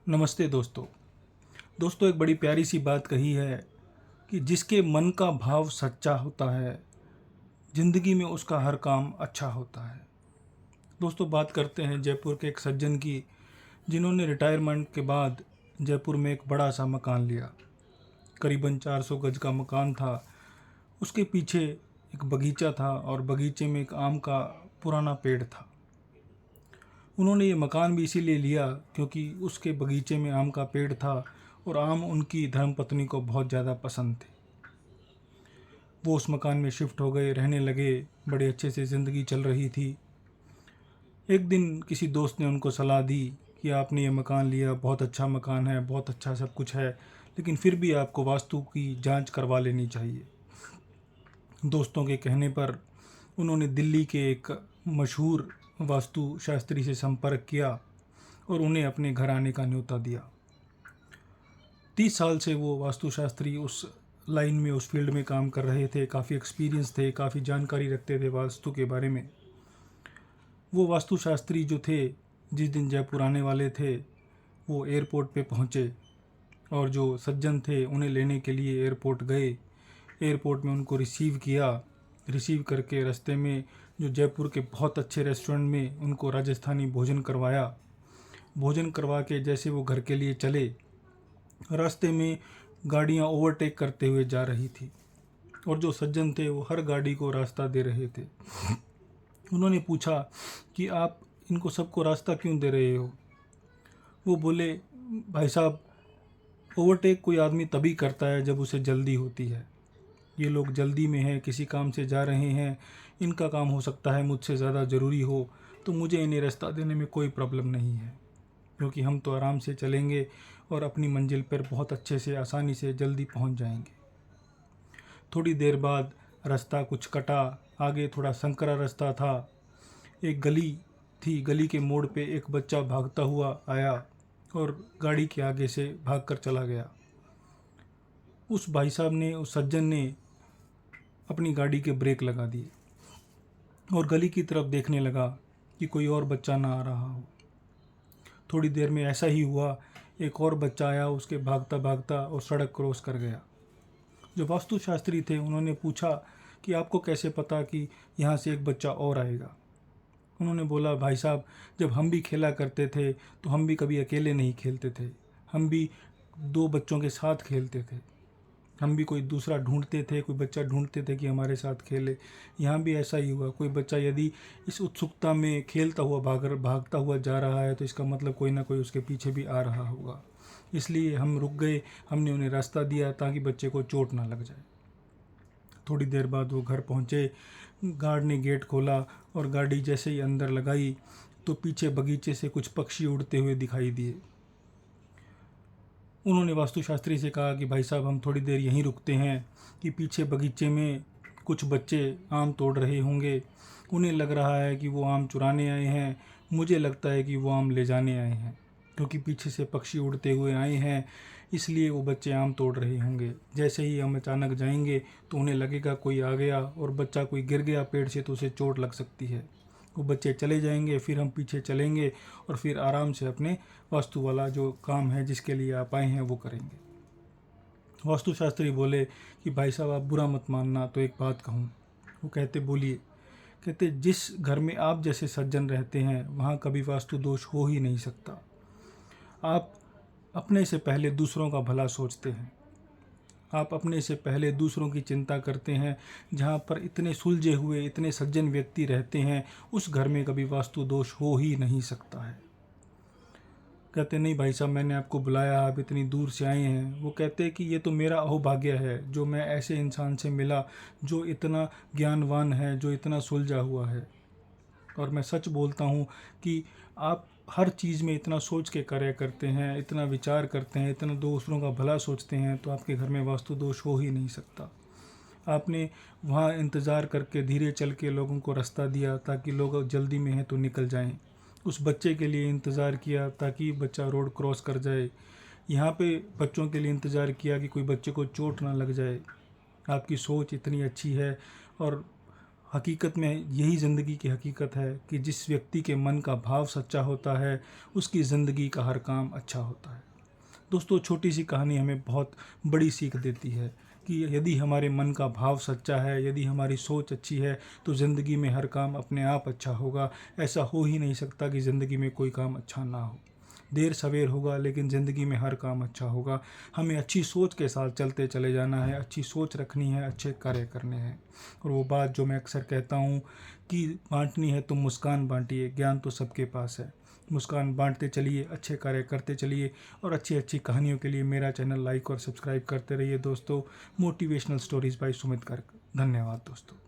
नमस्ते दोस्तों। एक बड़ी प्यारी सी बात कही है कि जिसके मन का भाव सच्चा होता है, ज़िंदगी में उसका हर काम अच्छा होता है। दोस्तों, बात करते हैं जयपुर के एक सज्जन की, जिन्होंने रिटायरमेंट के बाद जयपुर में एक बड़ा सा मकान लिया। करीबन 400 गज का मकान था। उसके पीछे एक बगीचा था और बगीचे में एक आम का पुराना पेड़ था। उन्होंने ये मकान भी इसीलिए लिया क्योंकि उसके बगीचे में आम का पेड़ था और आम उनकी धर्मपत्नी को बहुत ज़्यादा पसंद थे। वो उस मकान में शिफ्ट हो गए, रहने लगे। बड़े अच्छे से ज़िंदगी चल रही थी। एक दिन किसी दोस्त ने उनको सलाह दी कि आपने ये मकान लिया, बहुत अच्छा मकान है, बहुत अच्छा सब कुछ है, लेकिन फिर भी आपको वास्तु की जांच करवा लेनी चाहिए। दोस्तों के कहने पर उन्होंने दिल्ली के एक मशहूर वास्तु शास्त्री से संपर्क किया और उन्हें अपने घर आने का न्योता दिया। 30 साल से वो वास्तुशास्त्री उस लाइन में, उस फील्ड में काम कर रहे थे। काफ़ी एक्सपीरियंस थे, काफ़ी जानकारी रखते थे वास्तु के बारे में। वो वास्तुशास्त्री जो थे, जिस दिन जयपुर आने वाले थे, वो एयरपोर्ट पे पहुँचे और जो सज्जन थे उन्हें लेने के लिए एयरपोर्ट गए। एयरपोर्ट में उनको रिसीव किया। रिसीव करके रास्ते में जो जयपुर के बहुत अच्छे रेस्टोरेंट में उनको राजस्थानी भोजन करवाया। भोजन करवा के जैसे वो घर के लिए चले, रास्ते में गाड़ियाँ ओवरटेक करते हुए जा रही थी और जो सज्जन थे वो हर गाड़ी को रास्ता दे रहे थे। उन्होंने पूछा कि आप इनको सबको रास्ता क्यों दे रहे हो? वो बोले, भाई साहब, ओवरटेक कोई आदमी तभी करता है जब उसे जल्दी होती है। ये लोग जल्दी में हैं, किसी काम से जा रहे हैं, इनका काम हो सकता है मुझसे ज़्यादा ज़रूरी हो, तो मुझे इन्हें रास्ता देने में कोई प्रॉब्लम नहीं है, क्योंकि हम तो आराम से चलेंगे और अपनी मंजिल पर बहुत अच्छे से, आसानी से, जल्दी पहुंच जाएंगे। थोड़ी देर बाद रास्ता कुछ कटा, आगे थोड़ा संकरा रास्ता था। एक गली थी, गली के मोड़ पे एक बच्चा भागता हुआ आया और गाड़ी के आगे से भागकर चला गया। उस भाई साहब ने, उस सज्जन ने अपनी गाड़ी के ब्रेक लगा दिए और गली की तरफ देखने लगा कि कोई और बच्चा ना आ रहा हो। थोड़ी देर में ऐसा ही हुआ, एक और बच्चा आया, उसके भागता भागता और सड़क क्रॉस कर गया। जो वास्तुशास्त्री थे उन्होंने पूछा कि आपको कैसे पता कि यहाँ से एक बच्चा और आएगा? उन्होंने बोला, भाई साहब, जब हम भी खेला करते थे तो हम भी कभी अकेले नहीं खेलते थे, हम भी दो बच्चों के साथ खेलते थे। हम भी कोई दूसरा ढूंढते थे, कोई बच्चा ढूंढते थे कि हमारे साथ खेले। यहाँ भी ऐसा ही हुआ। कोई बच्चा यदि इस उत्सुकता में खेलता हुआ भागता हुआ जा रहा है तो इसका मतलब कोई ना कोई उसके पीछे भी आ रहा होगा। इसलिए हम रुक गए, हमने उन्हें रास्ता दिया ताकि बच्चे को चोट ना लग जाए। थोड़ी देर बाद वो घर पहुँचे। गार्ड ने गेट खोला और गाड़ी जैसे ही अंदर लगाई तो पीछे बगीचे से कुछ पक्षी उड़ते हुए दिखाई दिए। उन्होंने वास्तुशास्त्री से कहा कि भाई साहब, हम थोड़ी देर यहीं रुकते हैं कि पीछे बगीचे में कुछ बच्चे आम तोड़ रहे होंगे। उन्हें लग रहा है कि वो आम चुराने आए हैं, मुझे लगता है कि वो आम ले जाने आए हैं, क्योंकि पीछे से पक्षी उड़ते हुए आए हैं, इसलिए वो बच्चे आम तोड़ रहे होंगे। जैसे ही हम अचानक जाएंगे तो उन्हें लगेगा कोई आ गया और बच्चा कोई गिर गया पेड़ से तो उसे चोट लग सकती है। वो बच्चे चले जाएंगे, फिर हम पीछे चलेंगे और फिर आराम से अपने वास्तु वाला जो काम है जिसके लिए आप आए हैं वो करेंगे। वास्तुशास्त्री बोले कि भाई साहब, आप बुरा मत मानना, तो एक बात कहूँ। वो कहते, बोलिए। कहते, जिस घर में आप जैसे सज्जन रहते हैं वहाँ कभी वास्तु दोष हो ही नहीं सकता। आप अपने से पहले दूसरों का भला सोचते हैं, आप अपने से पहले दूसरों की चिंता करते हैं। जहाँ पर इतने सुलझे हुए, इतने सज्जन व्यक्ति रहते हैं, उस घर में कभी वास्तु दोष हो ही नहीं सकता है। कहते, नहीं भाई साहब, मैंने आपको बुलाया, आप इतनी दूर से आए हैं। वो कहते कि ये तो मेरा अहोभाग्य है जो मैं ऐसे इंसान से मिला जो इतना ज्ञानवान है, जो इतना सुलझा हुआ है। और मैं सच बोलता हूँ कि आप हर चीज़ में इतना सोच के कार्य करते हैं, इतना विचार करते हैं, इतना दूसरों का भला सोचते हैं, तो आपके घर में वास्तु दोष हो ही नहीं सकता। आपने वहाँ इंतज़ार करके धीरे चल के लोगों को रास्ता दिया ताकि लोग जल्दी में हैं तो निकल जाएं। उस बच्चे के लिए इंतज़ार किया ताकि बच्चा रोड क्रॉस कर जाए। यहाँ पे बच्चों के लिए इंतज़ार किया कि कोई बच्चे को चोट ना लग जाए। आपकी सोच इतनी अच्छी है और हकीकत में यही ज़िंदगी की हकीकत है कि जिस व्यक्ति के मन का भाव सच्चा होता है उसकी ज़िंदगी का हर काम अच्छा होता है। दोस्तों, छोटी सी कहानी हमें बहुत बड़ी सीख देती है कि यदि हमारे मन का भाव सच्चा है, यदि हमारी सोच अच्छी है, तो ज़िंदगी में हर काम अपने आप अच्छा होगा। ऐसा हो ही नहीं सकता कि ज़िंदगी में कोई काम अच्छा ना हो। देर सवेर होगा लेकिन ज़िंदगी में हर काम अच्छा होगा। हमें अच्छी सोच के साथ चलते चले जाना है, अच्छी सोच रखनी है, अच्छे कार्य करने हैं। और वो बात जो मैं अक्सर कहता हूँ कि बांटनी है तो मुस्कान बांटिए, ज्ञान तो सबके पास है। मुस्कान बांटते चलिए, अच्छे कार्य करते चलिए और अच्छी अच्छी कहानियों के लिए मेरा चैनल लाइक और सब्सक्राइब करते रहिए दोस्तों। Motivational stories by Sumit Garg. धन्यवाद दोस्तों।